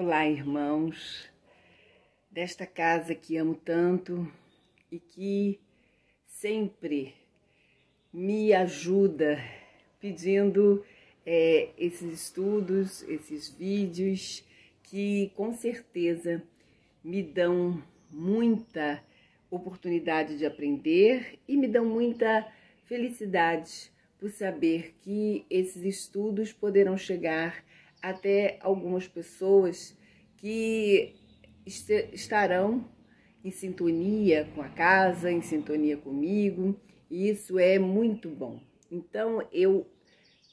Olá, irmãos desta casa que amo tanto e que sempre me ajuda pedindo esses estudos, esses vídeos que com certeza me dão muita oportunidade de aprender e me dão muita felicidade por saber que esses estudos poderão chegar até algumas pessoas que estarão em sintonia com a casa, em sintonia comigo, e isso é muito bom. Então, eu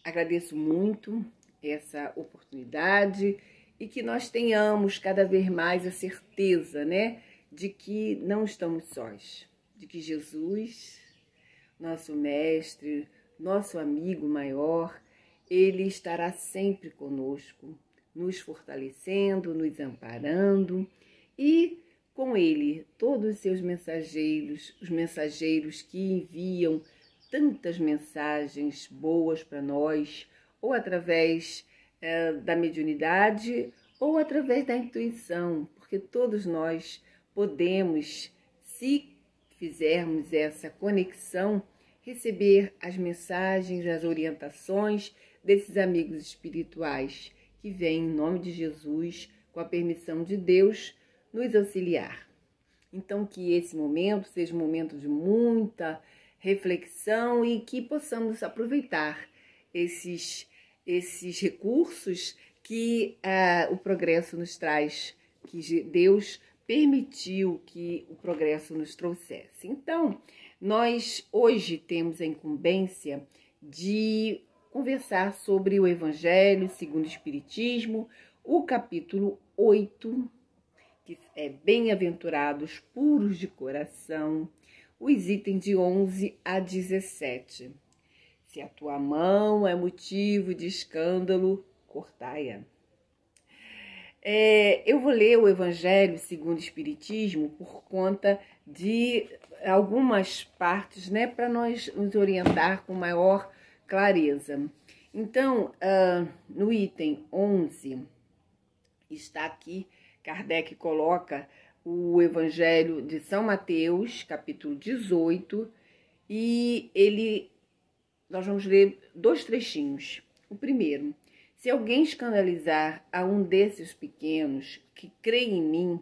agradeço muito essa oportunidade e que nós tenhamos cada vez mais a certeza, né, de que não estamos sós, de que Jesus, nosso mestre, nosso amigo maior, ele estará sempre conosco, nos fortalecendo, nos amparando e com ele todos os seus mensageiros, os mensageiros que enviam tantas mensagens boas para nós, ou através da mediunidade ou através da intuição, porque todos nós podemos, se fizermos essa conexão, receber as mensagens, as orientações desses amigos espirituais que vêm em nome de Jesus, com a permissão de Deus, nos auxiliar. Então, que esse momento seja um momento de muita reflexão e que possamos aproveitar esses recursos que o progresso nos traz, que Deus permitiu que o progresso nos trouxesse. Então, nós hoje temos a incumbência de conversar sobre o Evangelho segundo o Espiritismo, o capítulo 8, que é Bem-aventurados puros de coração, os itens de 11 a 17. Se a tua mão é motivo de escândalo, cortai-a. Eu vou ler o Evangelho segundo o Espiritismo por conta de algumas partes, né, para nós nos orientar com maior clareza. Então, no item 11, está aqui, Kardec coloca o Evangelho de São Mateus, capítulo 18, e nós vamos ler dois trechinhos. O primeiro: se alguém escandalizar a um desses pequenos que crê em mim,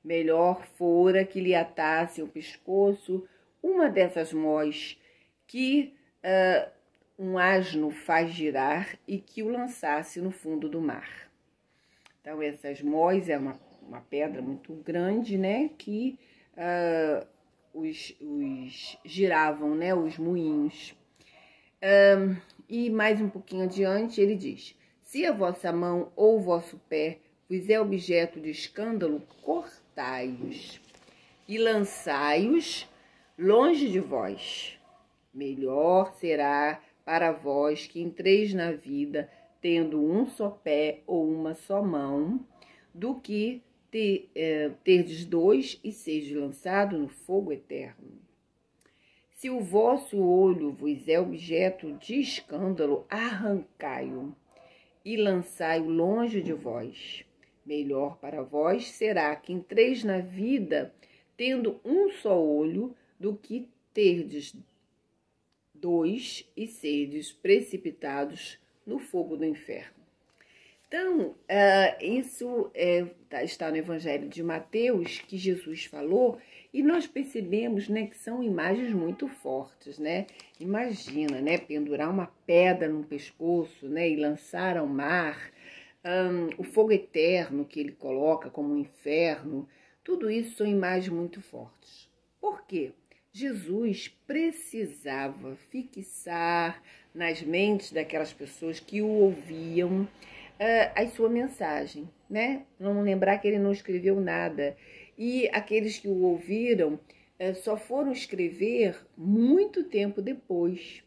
melhor fora que lhe atasse ao pescoço uma dessas mós que um asno faz girar e que o lançasse no fundo do mar. Então, essas mós é uma pedra muito grande, né, que os giravam, né, os moinhos. E mais um pouquinho adiante ele diz: se a vossa mão ou o vosso pé vos é objeto de escândalo, cortai-os e lançai-os longe de vós. Melhor será para vós que entreis na vida tendo um só pé ou uma só mão, do que terdes dois e seja lançado no fogo eterno. Se o vosso olho vos é objeto de escândalo, arrancai-o e lançai-o longe de vós. Melhor para vós será que entreis na vida tendo um só olho, do que terdes dois e serdes precipitados no fogo do inferno. Então, isso está no Evangelho de Mateus, que Jesus falou, e nós percebemos, né, que são imagens muito fortes, né? Imagina, né, pendurar uma pedra no pescoço, né, e lançar ao mar, o fogo eterno que ele coloca como um inferno, tudo isso são imagens muito fortes. Por quê? Jesus precisava fixar nas mentes daquelas pessoas que o ouviam a sua mensagem, né? Vamos lembrar que ele não escreveu nada. E aqueles que o ouviram só foram escrever muito tempo depois.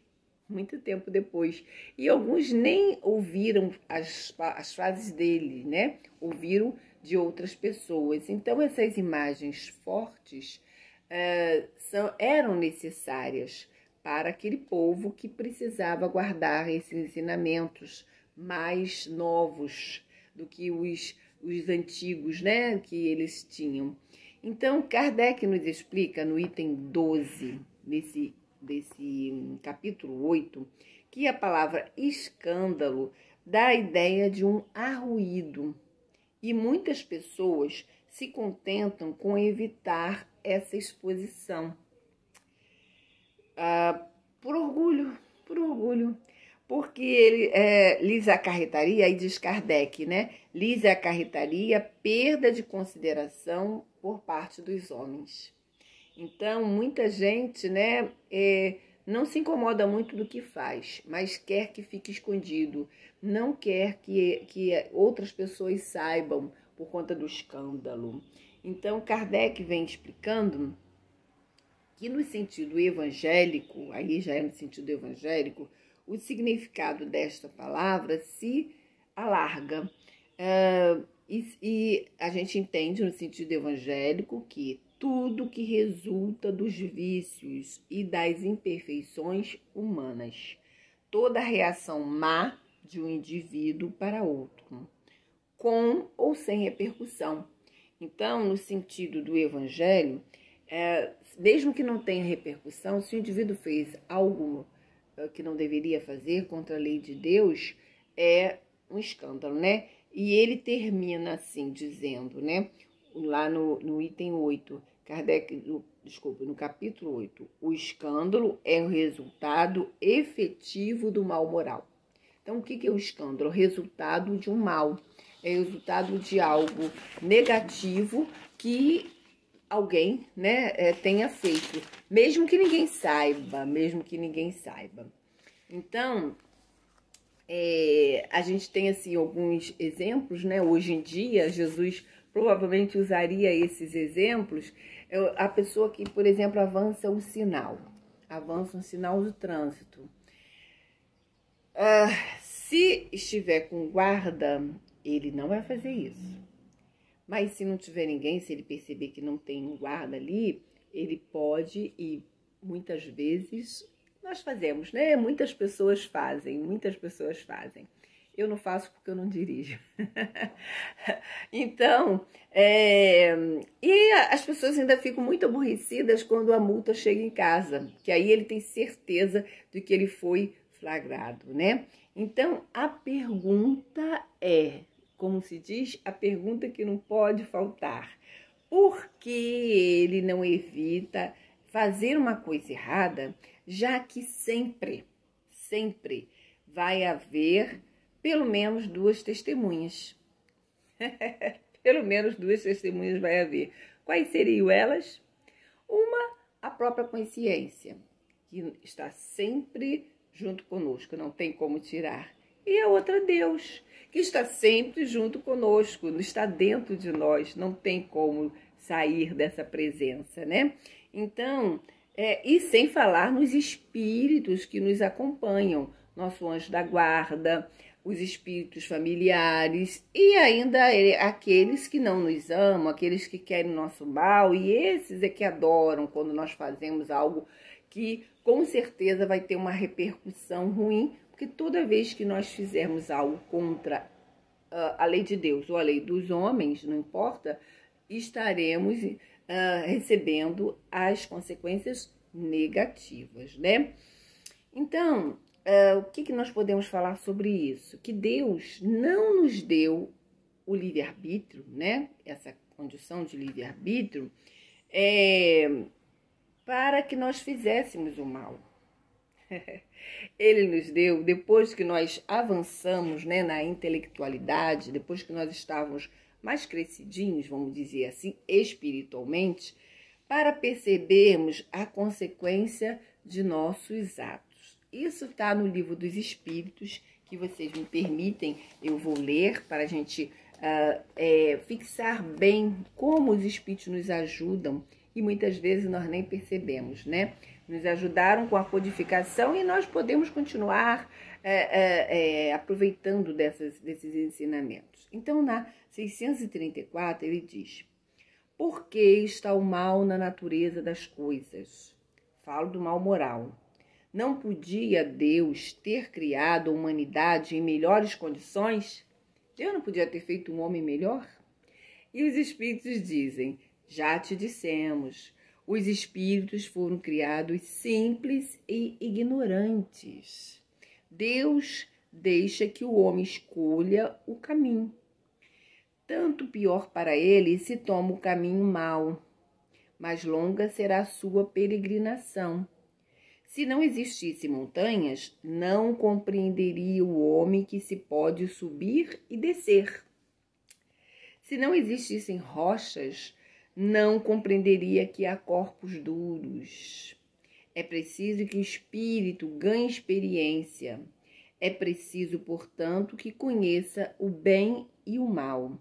Muito tempo depois. E alguns nem ouviram as frases dele, né? Ouviram de outras pessoas. Então, essas imagens fortes eram necessárias para aquele povo que precisava guardar esses ensinamentos mais novos do que os os antigos, né, que eles tinham. Então, Kardec nos explica no item 12 desse capítulo 8, que a palavra escândalo dá a ideia de um arruído. E muitas pessoas se contentam com evitar essa exposição. Por orgulho. Porque ele lhes acarretaria, aí diz Kardec, né? Lhes acarretaria perda de consideração por parte dos homens. Então, muita gente, né, não se incomoda muito do que faz, mas quer que fique escondido, não quer que outras pessoas saibam por conta do escândalo. Então, Kardec vem explicando que no sentido evangélico, aí já é no sentido evangélico, o significado desta palavra se alarga. E a gente entende no sentido evangélico que tudo que resulta dos vícios e das imperfeições humanas, toda reação má de um indivíduo para outro, com ou sem repercussão. Então, no sentido do evangelho, mesmo que não tenha repercussão, se o indivíduo fez algo que não deveria fazer contra a lei de Deus, é um escândalo, né? E ele termina assim, dizendo, né? Lá no item 8, no capítulo 8, o escândalo é o resultado efetivo do mal moral. Então, o que é o escândalo? O resultado de um mal. É o resultado de algo negativo que alguém, né, tenha feito, mesmo que ninguém saiba, Então, a gente tem assim alguns exemplos, né? Hoje em dia, Jesus provavelmente usaria esses exemplos. A pessoa que, por exemplo, avança um sinal do trânsito. Se estiver com guarda, ele não vai fazer isso. Mas se não tiver ninguém, se ele perceber que não tem um guarda ali, ele pode, e muitas vezes nós fazemos, né? Muitas pessoas fazem. Eu não faço porque eu não dirijo. Então, e as pessoas ainda ficam muito aborrecidas quando a multa chega em casa, que aí ele tem certeza de que ele foi flagrado, né? Então, a pergunta como se diz, a pergunta que não pode faltar: por que ele não evita fazer uma coisa errada, já que sempre vai haver pelo menos 2 testemunhas? Pelo menos 2 testemunhas vai haver. Quais seriam elas? Uma, a própria consciência, que está sempre junto conosco, não tem como tirar. E a outra, Deus, que está sempre junto conosco, está dentro de nós, não tem como sair dessa presença, né? Então, e sem falar nos espíritos que nos acompanham, nosso anjo da guarda, os espíritos familiares e ainda aqueles que não nos amam, aqueles que querem o nosso mal, e esses é que adoram quando nós fazemos algo que com certeza vai ter uma repercussão ruim, porque toda vez que nós fizermos algo contra a lei de Deus ou a lei dos homens, não importa, estaremos recebendo as consequências negativas, né? Então, o que nós podemos falar sobre isso? Que Deus não nos deu o livre-arbítrio, né? Essa condição de livre-arbítrio, para que nós fizéssemos o mal. Ele nos deu, depois que nós avançamos, né, na intelectualidade, depois que nós estávamos mais crescidinhos, vamos dizer assim, espiritualmente, para percebermos a consequência de nossos atos. Isso está no Livro dos Espíritos, que vocês me permitem, eu vou ler para a gente fixar bem como os espíritos nos ajudam, e muitas vezes nós nem percebemos, né? Nos ajudaram com a codificação e nós podemos continuar aproveitando desses ensinamentos. Então, na 634, ele diz: por que está o mal na natureza das coisas? Falo do mal moral. Não podia Deus ter criado a humanidade em melhores condições? Deus não podia ter feito um homem melhor? E os espíritos dizem: já te dissemos, os espíritos foram criados simples e ignorantes. Deus deixa que o homem escolha o caminho. Tanto pior para ele se toma o caminho mau, mais longa será a sua peregrinação. Se não existissem montanhas, não compreenderia o homem que se pode subir e descer. Se não existissem rochas, não compreenderia que há corpos duros. É preciso que o espírito ganhe experiência. É preciso, portanto, que conheça o bem e o mal.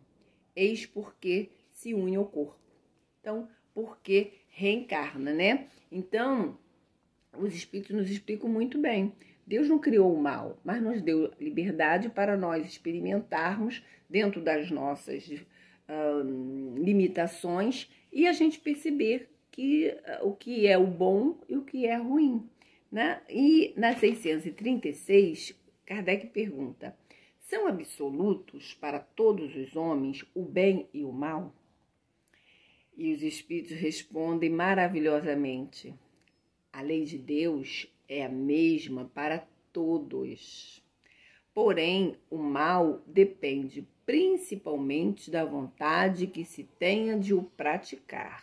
Eis porque se une ao corpo. Então, porque reencarna, né? Então, os espíritos nos explicam muito bem. Deus não criou o mal, mas nos deu liberdade para nós experimentarmos dentro das nossas limitações e a gente perceber que o que é o bom e o que é ruim, né? E na 636, Kardec pergunta: são absolutos para todos os homens o bem e o mal? E os espíritos respondem maravilhosamente: a lei de Deus é a mesma para todos. Porém, o mal depende principalmente da vontade que se tenha de o praticar.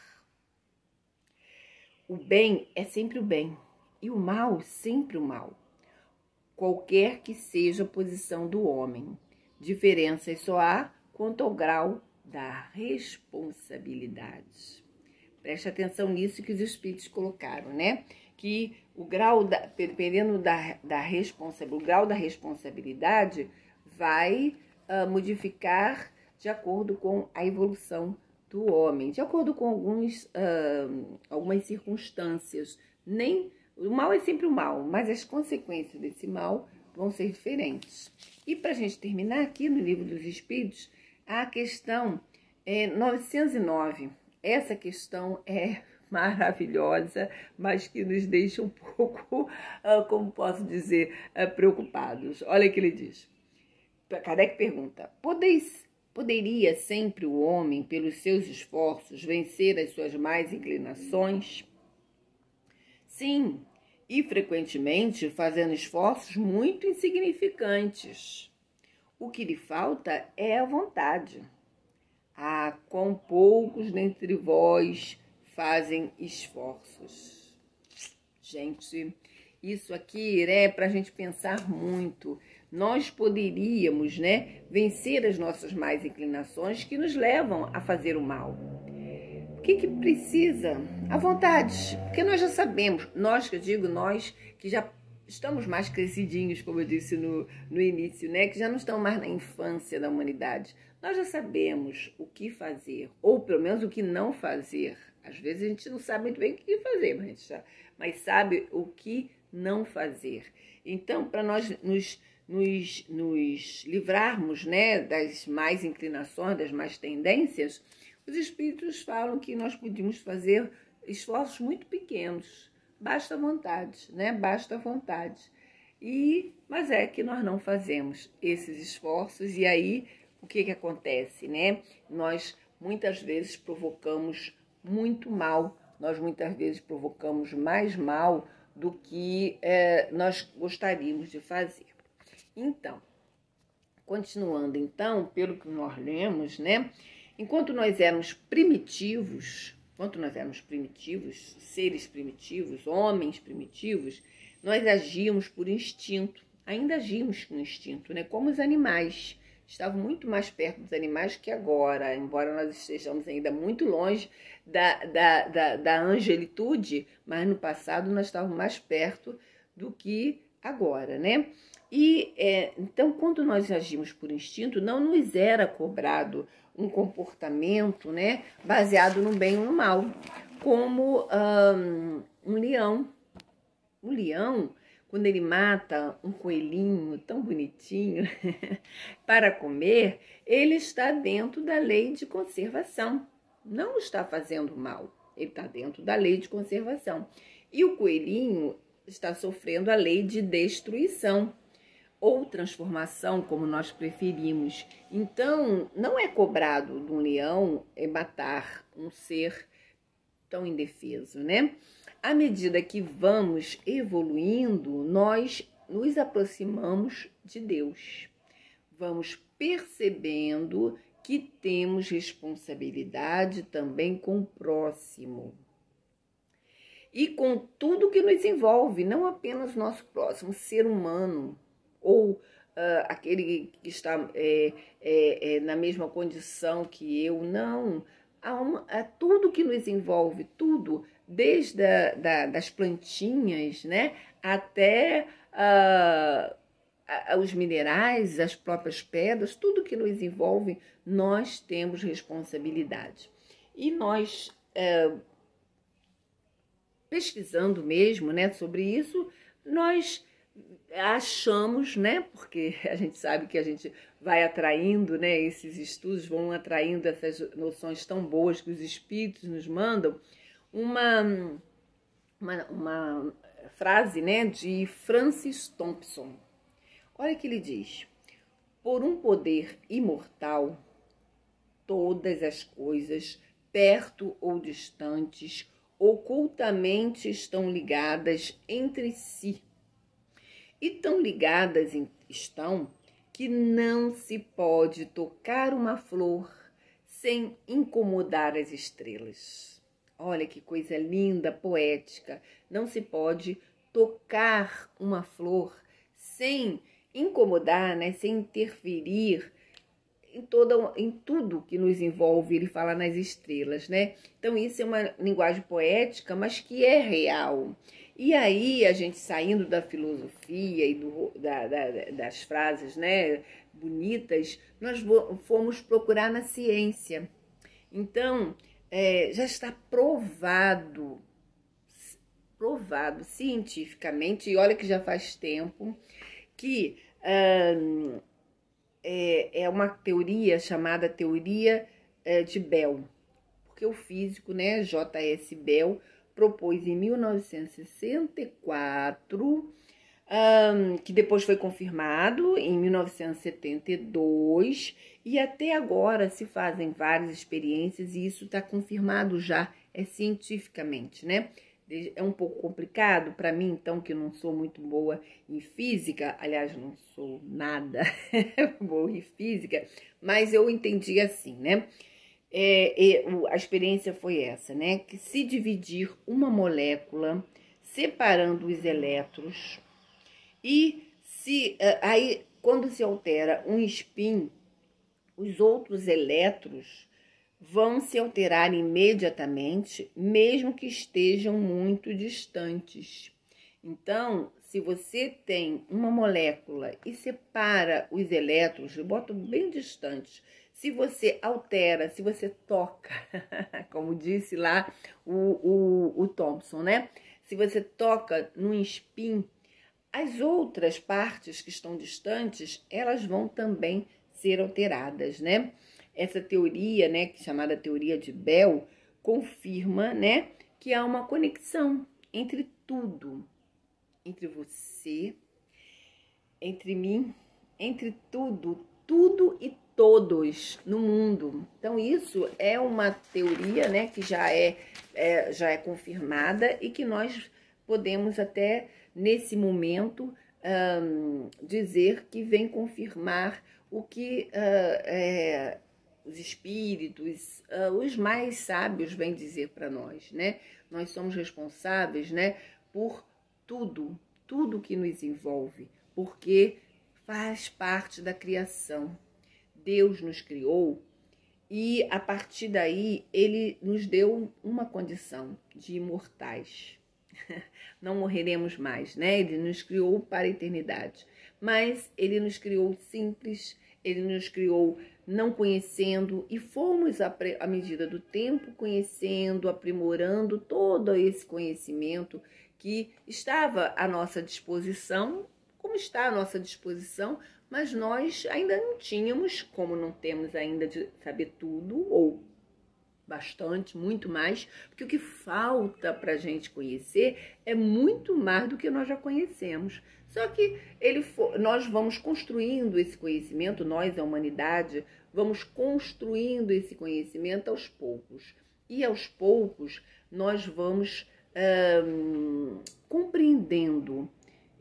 O bem é sempre o bem e o mal sempre o mal, qualquer que seja a posição do homem. Diferenças só há quanto ao grau da responsabilidade. Preste atenção nisso que os espíritos colocaram, né? Que o grau, dependendo o grau da responsabilidade, vai modificar de acordo com a evolução do homem, de acordo com algumas circunstâncias. O mal é sempre o mal, mas as consequências desse mal vão ser diferentes. E para a gente terminar aqui no Livro dos Espíritos, a questão 909. Essa questão é maravilhosa, mas que nos deixa um pouco, como posso dizer, preocupados. Olha o que ele diz. Kardec pergunta: poderia sempre o homem, pelos seus esforços, vencer as suas más inclinações? Sim, e frequentemente fazendo esforços muito insignificantes. O que lhe falta é a vontade. Ah, quão poucos dentre vós fazem esforços. Gente, isso aqui é para a gente pensar muito. Nós poderíamos, né, vencer as nossas más inclinações que nos levam a fazer o mal. O que precisa? A vontade. Porque nós já sabemos, nós que eu digo, nós que já estamos mais crescidinhos, como eu disse no início, né, que já não estão mais na infância da humanidade. Nós já sabemos o que fazer, ou pelo menos o que não fazer. Às vezes a gente não sabe muito bem o que fazer, mas sabe o que não fazer. Então, para nós nos livrarmos, né, das más inclinações, das más tendências, os espíritos falam que nós podíamos fazer esforços muito pequenos. Basta vontade, né? Basta vontade. Mas é que nós não fazemos esses esforços e aí o que acontece, né? Nós muitas vezes provocamos muito mal, nós muitas vezes provocamos mais mal do que nós gostaríamos de fazer. Então, continuando então, pelo que nós lemos, né? Enquanto nós éramos primitivos, seres primitivos, homens primitivos, nós agíamos por instinto, ainda agimos com instinto, né? Como os animais. Estavam muito mais perto dos animais que agora, embora nós estejamos ainda muito longe da angelitude, mas no passado nós estávamos mais perto do que agora, né? Então, quando nós agimos por instinto, não nos era cobrado um comportamento, né, baseado no bem ou no mal, como um leão. Um leão, quando ele mata um coelhinho tão bonitinho para comer, ele está dentro da lei de conservação. Não está fazendo mal, ele está dentro da lei de conservação. E o coelhinho está sofrendo a lei de destruição. ou transformação, como nós preferimos. Então, não é cobrado de um leão matar um ser tão indefeso, né? À medida que vamos evoluindo, nós nos aproximamos de Deus. Vamos percebendo que temos responsabilidade também com o próximo. E com tudo que nos envolve, não apenas o nosso próximo, ser humano, ou aquele que está na mesma condição que eu, não. Há tudo que nos envolve, tudo, desde das plantinhas, né, até os minerais, as próprias pedras, tudo que nos envolve, nós temos responsabilidade. E nós, pesquisando mesmo, né, sobre isso, nós achamos, né, porque a gente sabe que a gente vai atraindo, né, esses estudos vão atraindo essas noções tão boas que os espíritos nos mandam, uma frase, né, de Francis Thompson. Olha que ele diz: por um poder imortal, todas as coisas, perto ou distantes, ocultamente estão ligadas entre si. E tão ligadas estão que não se pode tocar uma flor sem incomodar as estrelas. Olha que coisa linda, poética. Não se pode tocar uma flor sem incomodar, né, sem interferir em tudo que nos envolve. Ele fala nas estrelas, né? Então isso é uma linguagem poética, mas que é real. E aí a gente, saindo da filosofia e das frases, né, bonitas, nós fomos procurar na ciência. Então já está provado cientificamente, e olha que já faz tempo, que é uma teoria chamada teoria de Bell, porque o físico, né, J.S. Bell, propôs em 1964, que depois foi confirmado em 1972, e até agora se fazem várias experiências e isso está confirmado já, cientificamente, né? É um pouco complicado para mim, então, que não sou muito boa em física, aliás, não sou nada boa em física, mas eu entendi assim, né? A experiência foi essa, né? Que se dividir uma molécula, separando os elétrons, e aí, quando se altera um spin, os outros elétrons vão se alterar imediatamente, mesmo que estejam muito distantes. Então, se você tem uma molécula e separa os elétrons, eu boto bem distantes, se você altera, se você toca, como disse lá o Thompson, né? Se você toca num spin, as outras partes que estão distantes, elas vão também ser alteradas, né? Essa teoria, né, chamada teoria de Bell, confirma, né, que há uma conexão entre tudo, entre você, entre mim, entre tudo e todos no mundo. Então isso é uma teoria, né, que já é confirmada e que nós podemos até nesse momento dizer que vem confirmar o que os espíritos, os mais sábios vêm dizer para nós, né? Nós somos responsáveis, né, por tudo que nos envolve, porque faz parte da criação. Deus nos criou e a partir daí ele nos deu uma condição de imortais. Não morreremos mais, né? Ele nos criou para a eternidade, mas ele nos criou simples, ele nos criou não conhecendo, e fomos, à medida do tempo, conhecendo, aprimorando todo esse conhecimento que estava à nossa disposição, como está à nossa disposição, mas nós ainda não tínhamos, como não temos ainda de saber tudo, ou bastante, muito mais, porque o que falta para a gente conhecer é muito mais do que nós já conhecemos. Só que nós vamos construindo esse conhecimento, nós, a humanidade, vamos construindo esse conhecimento aos poucos. E aos poucos nós vamos compreendendo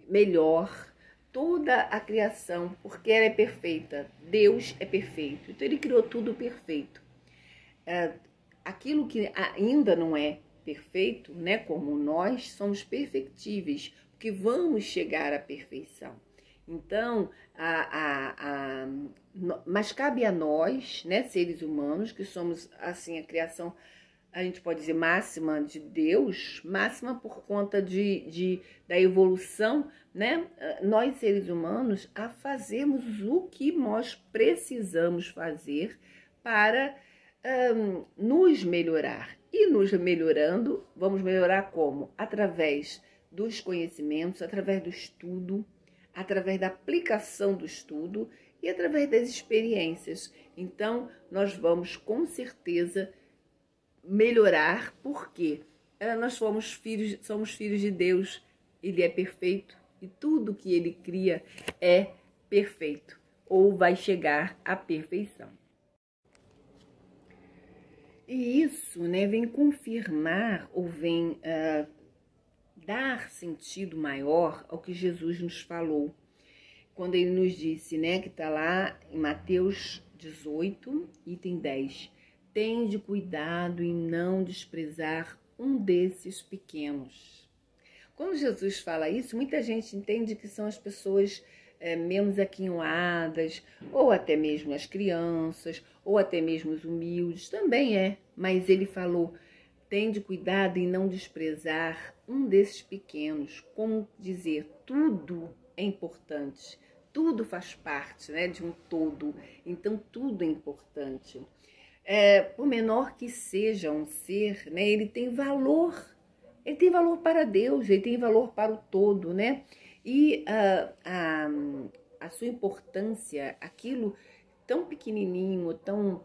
melhor toda a criação, porque ela é perfeita. Deus é perfeito, então ele criou tudo perfeito. Aquilo que ainda não é perfeito, né, como nós somos perfectíveis, porque vamos chegar à perfeição. Então, mas cabe a nós, né, seres humanos, que somos assim a criação, a gente pode dizer máxima de Deus, máxima por conta da evolução, né? Nós seres humanos a fazermos o que nós precisamos fazer para nos melhorar. E nos melhorando, vamos melhorar como? Através dos conhecimentos, através do estudo, através da aplicação do estudo e através das experiências. Então, nós vamos com certeza melhorar, porque nós somos filhos de Deus, ele é perfeito e tudo que ele cria é perfeito ou vai chegar à perfeição. E isso, né, vem confirmar ou vem dar sentido maior ao que Jesus nos falou, quando ele nos disse, né, que está lá em Mateus 18, item 10, tende cuidado em não desprezar um desses pequenos. Quando Jesus fala isso, muita gente entende que são as pessoas menos aquinhoadas, ou até mesmo as crianças, ou até mesmo os humildes, também mas ele falou, tende cuidado em não desprezar um desses pequenos, como dizer, tudo é importante, tudo faz parte, né, de um todo, então tudo é importante. Por menor que seja um ser, né, ele tem valor para Deus, ele tem valor para o todo, né? E a sua importância, aquilo tão pequenininho, tão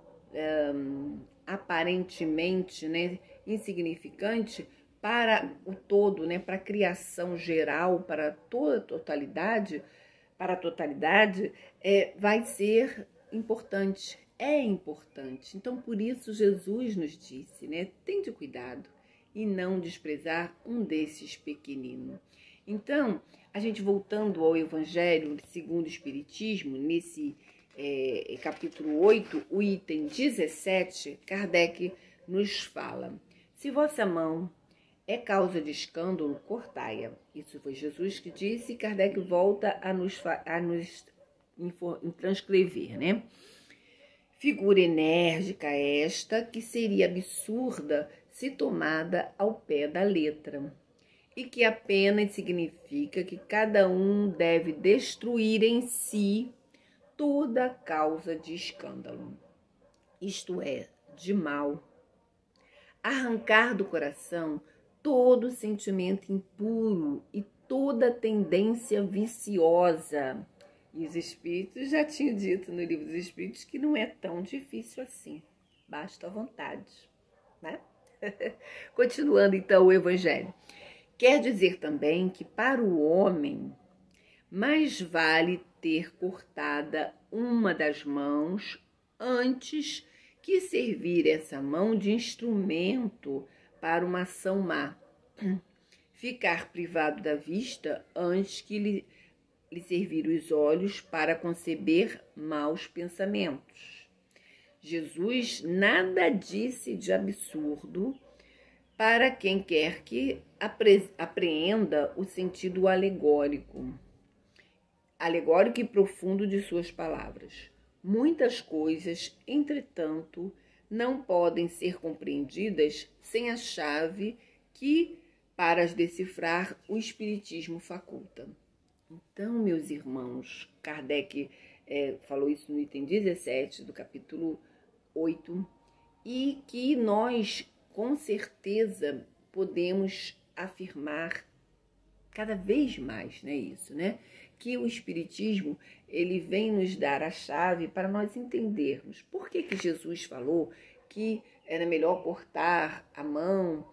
aparentemente, né, insignificante, para o todo, né, para a criação geral, para toda a totalidade, vai ser importante, é importante. Então, por isso, Jesus nos disse, né, tende cuidado e não desprezar um desses pequeninos. Então, a gente voltando ao Evangelho segundo o Espiritismo, nesse capítulo 8, o item 17, Kardec nos fala, se vossa mão é causa de escândalo, cortai-a. Isso foi Jesus que disse, e Kardec volta a nos transcrever, né? Figura enérgica esta, que seria absurda se tomada ao pé da letra, e que apenas significa que cada um deve destruir em si toda causa de escândalo, isto é, de mal, arrancar do coração todo sentimento impuro e toda tendência viciosa. E os Espíritos já tinham dito no Livro dos Espíritos que não é tão difícil assim, basta a vontade, né? Continuando então o Evangelho. Quer dizer também que para o homem mais vale ter cortada uma das mãos antes que servir essa mão de instrumento para uma ação má. Ficar privado da vista antes que lhe servir os olhos para conceber maus pensamentos. Jesus nada disse de absurdo para quem quer que apreenda o sentido alegórico e profundo de suas palavras. Muitas coisas, entretanto, não podem ser compreendidas sem a chave que, para as decifrar, o Espiritismo faculta. Então, meus irmãos, Kardec falou isso no item 17 do capítulo 8, e que nós, com certeza, podemos afirmar cada vez mais, né, isso, né? Que o Espiritismo, ele vem nos dar a chave para nós entendermos por que Jesus falou que era melhor cortar a mão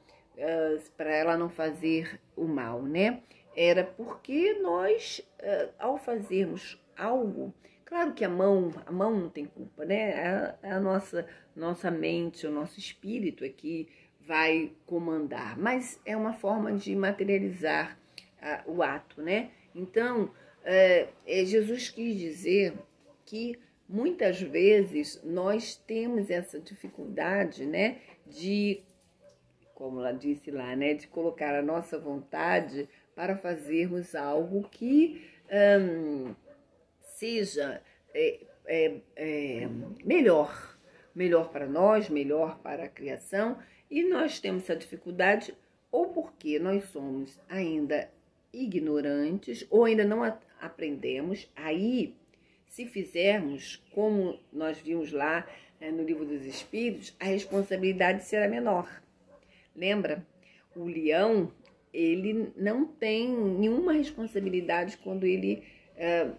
para ela não fazer o mal, né? Era porque nós, ao fazermos algo, claro que a mão não tem culpa, né? É a nossa mente, o nosso espírito é que vai comandar, mas é uma forma de materializar o ato, né? Então, Jesus quis dizer que muitas vezes nós temos essa dificuldade, né, de, como ela disse lá, né, de colocar a nossa vontade para fazermos algo que seja melhor para nós, melhor para a criação, e nós temos essa dificuldade ou porque nós somos ainda ignorantes ou ainda não aprendemos. Aí, se fizermos como nós vimos lá no Livro dos Espíritos, a responsabilidade será menor. Lembra? O leão, ele não tem nenhuma responsabilidade quando ele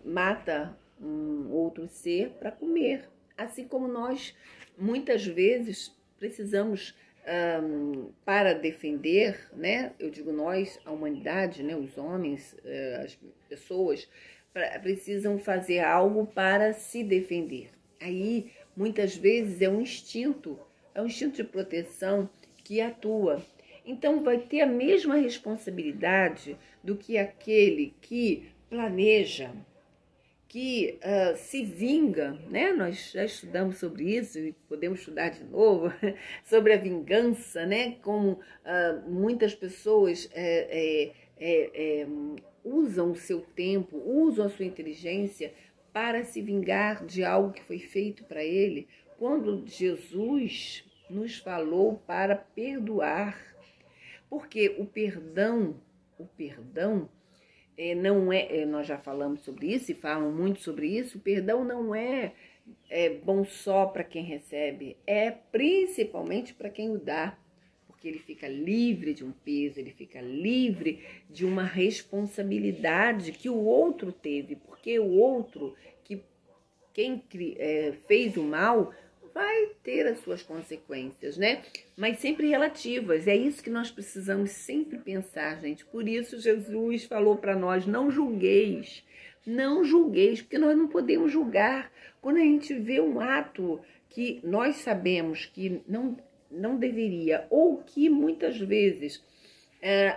mata um outro ser para comer. Assim como nós, muitas vezes, precisamos, para defender, né? Eu digo nós, a humanidade, né? Os homens, as pessoas, precisam fazer algo para se defender. Aí, muitas vezes, é um instinto de proteção que atua. Então, vai ter a mesma responsabilidade do que aquele que planeja, que se vinga, né? Nós já estudamos sobre isso e podemos estudar de novo, sobre a vingança, né? Como muitas pessoas usam o seu tempo, usam a sua inteligência para se vingar de algo que foi feito para ele, quando Jesus nos falou para perdoar. Porque o perdão não é, nós já falamos sobre isso e falam muito sobre isso, o perdão não é bom só para quem recebe, é principalmente para quem o dá, porque ele fica livre de um peso, ele fica livre de uma responsabilidade que o outro teve, porque o outro, quem fez o mal, vai ter as suas consequências, né? Mas sempre relativas. É isso que nós precisamos sempre pensar, gente. Por isso Jesus falou para nós, não julgueis, porque nós não podemos julgar. Quando a gente vê um ato que nós sabemos que não deveria, ou que muitas vezes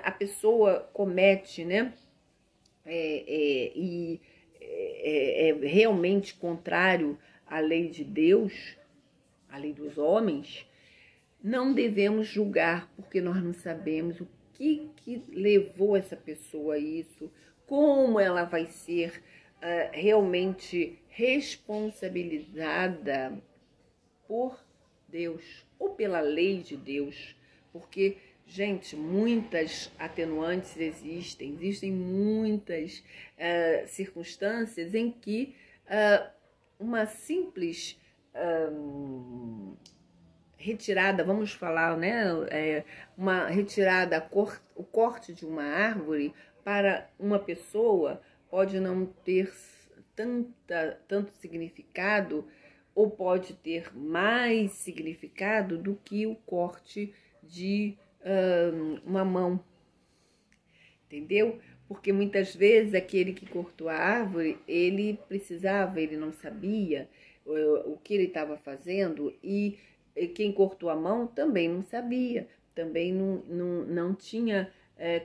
a pessoa comete, né? E é realmente contrário à lei de Deus, a lei dos homens, não devemos julgar, porque nós não sabemos o que levou essa pessoa a isso, como ela vai ser realmente responsabilizada por Deus ou pela lei de Deus, porque, gente, muitas atenuantes existem muitas circunstâncias em que uma simples retirada, vamos falar, né? Uma retirada, o corte de uma árvore para uma pessoa pode não ter tanto significado, ou pode ter mais significado do que o corte de uma mão, entendeu? Porque muitas vezes aquele que cortou a árvore, ele não sabia o que ele estava fazendo, e quem cortou a mão também não sabia, também não tinha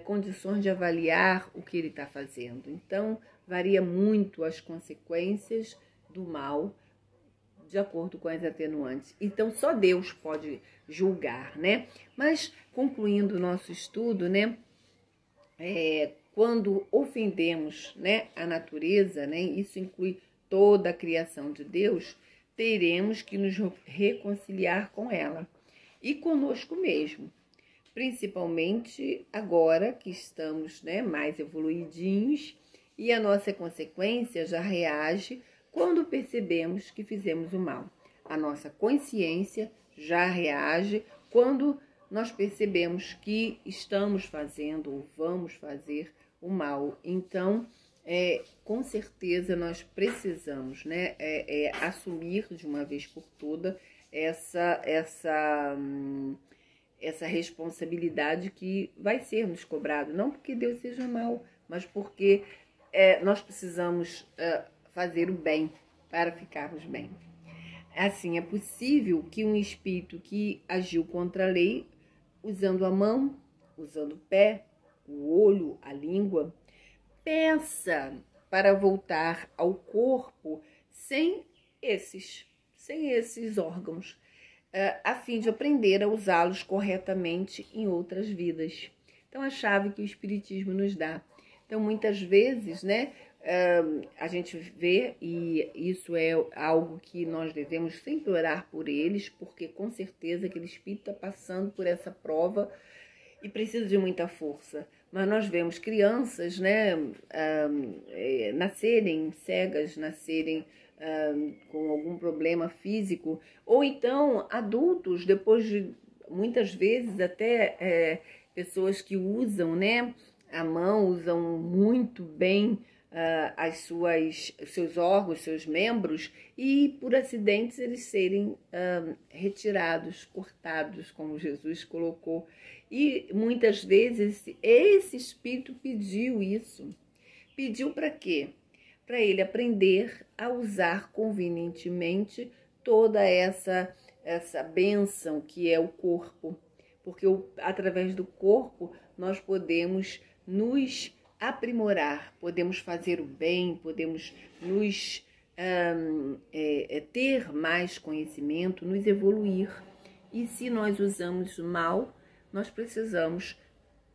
condições de avaliar o que ele está fazendo. Então, varia muito as consequências do mal, de acordo com as atenuantes. Então, só Deus pode julgar, né? Mas, concluindo o nosso estudo, né? Quando ofendemos, né, a natureza, né? Isso inclui toda a criação de Deus, teremos que nos reconciliar com ela e conosco mesmo, principalmente agora que estamos, né, mais evoluidinhos, e a nossa consequência já reage quando percebemos que fizemos o mal. A nossa consciência já reage quando nós percebemos que estamos fazendo ou vamos fazer o mal. Então, com certeza nós precisamos, né, assumir de uma vez por toda essa responsabilidade que vai ser nos cobrado, não porque Deus seja mau, mas porque nós precisamos fazer o bem para ficarmos bem. Assim, é possível que um espírito que agiu contra a lei, usando a mão, usando o pé, o olho, a língua, peça para voltar ao corpo sem esses órgãos, a fim de aprender a usá-los corretamente em outras vidas. Então, a chave que o Espiritismo nos dá. Então, muitas vezes, né, a gente vê, e isso é algo que nós devemos sempre orar por eles, porque com certeza aquele espírito está passando por essa prova e precisa de muita força. Mas nós vemos crianças, né, nascerem cegas, nascerem com algum problema físico, ou então adultos, depois de muitas vezes até pessoas que usam, né, a mão, usam muito bem seus órgãos, seus membros, e por acidentes eles serem retirados, cortados, como Jesus colocou. E muitas vezes esse espírito pediu isso. Pediu para quê? Para ele aprender a usar convenientemente toda essa bênção que é o corpo. Porque através do corpo nós podemos nos aprimorar, podemos fazer o bem, podemos nos ter mais conhecimento, nos evoluir. E se nós usamos mal, nós precisamos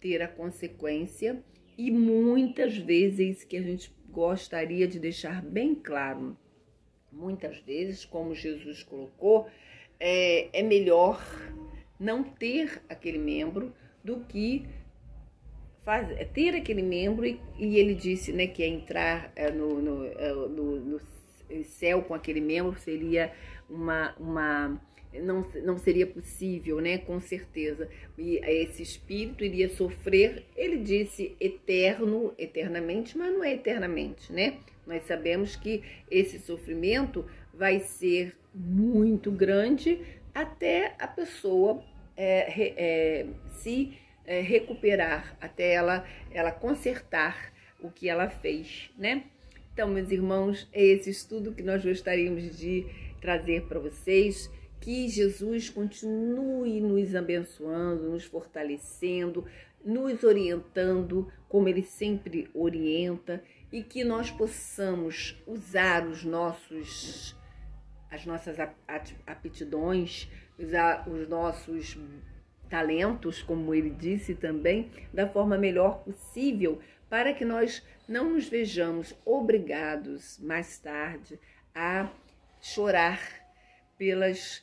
ter a consequência, e muitas vezes que a gente gostaria de deixar bem claro, muitas vezes, como Jesus colocou, é melhor não ter aquele membro do que ter aquele membro, e ele disse, né, que entrar no céu com aquele membro seria não seria possível, né, com certeza. E esse espírito iria sofrer, ele disse eternamente, mas não é eternamente, né? Nós sabemos que esse sofrimento vai ser muito grande até a pessoa se recuperar, até ela consertar o que ela fez, né? Então, meus irmãos, é esse estudo que nós gostaríamos de trazer para vocês. Que Jesus continue nos abençoando, nos fortalecendo, nos orientando, como Ele sempre orienta, e que nós possamos usar as nossas aptidões, usar os nossos talentos, como Ele disse também, da forma melhor possível, para que nós não nos vejamos obrigados mais tarde a chorar pelos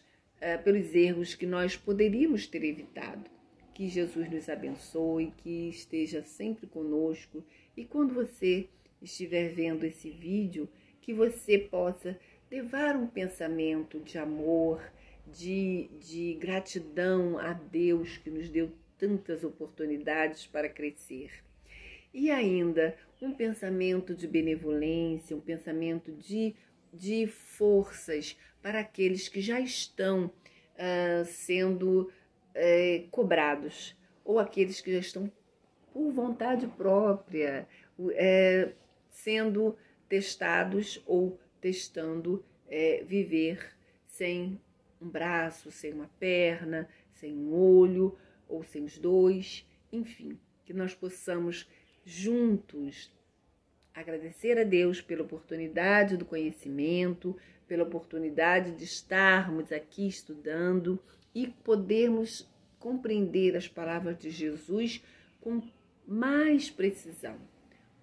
erros que nós poderíamos ter evitado. Que Jesus nos abençoe, que esteja sempre conosco, e quando você estiver vendo esse vídeo, que você possa levar um pensamento de amor, de gratidão a Deus, que nos deu tantas oportunidades para crescer. E ainda um pensamento de benevolência, um pensamento de forças para aqueles que já estão sendo cobrados, ou aqueles que já estão por vontade própria, sendo testados ou testando viver sem um braço, sem uma perna, sem um olho ou sem os dois, enfim, que nós possamos juntos agradecer a Deus pela oportunidade do conhecimento, pela oportunidade de estarmos aqui estudando e podermos compreender as palavras de Jesus com mais precisão.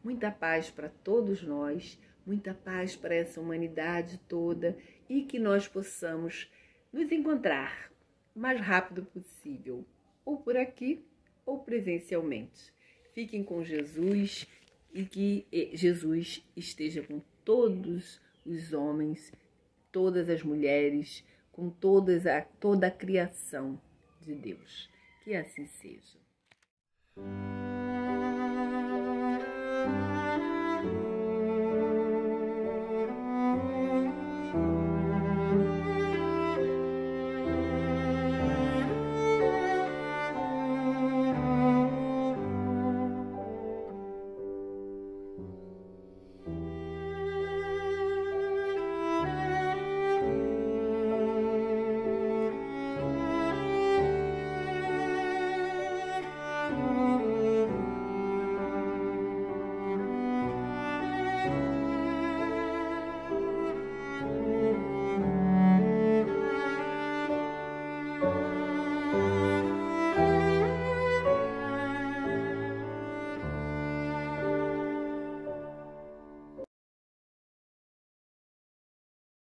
Muita paz para todos nós, muita paz para essa humanidade toda, e que nós possamos nos encontrar o mais rápido possível, ou por aqui ou presencialmente. Fiquem com Jesus, e que Jesus esteja com todos os homens, todas as mulheres, com toda a criação de Deus. Que assim seja.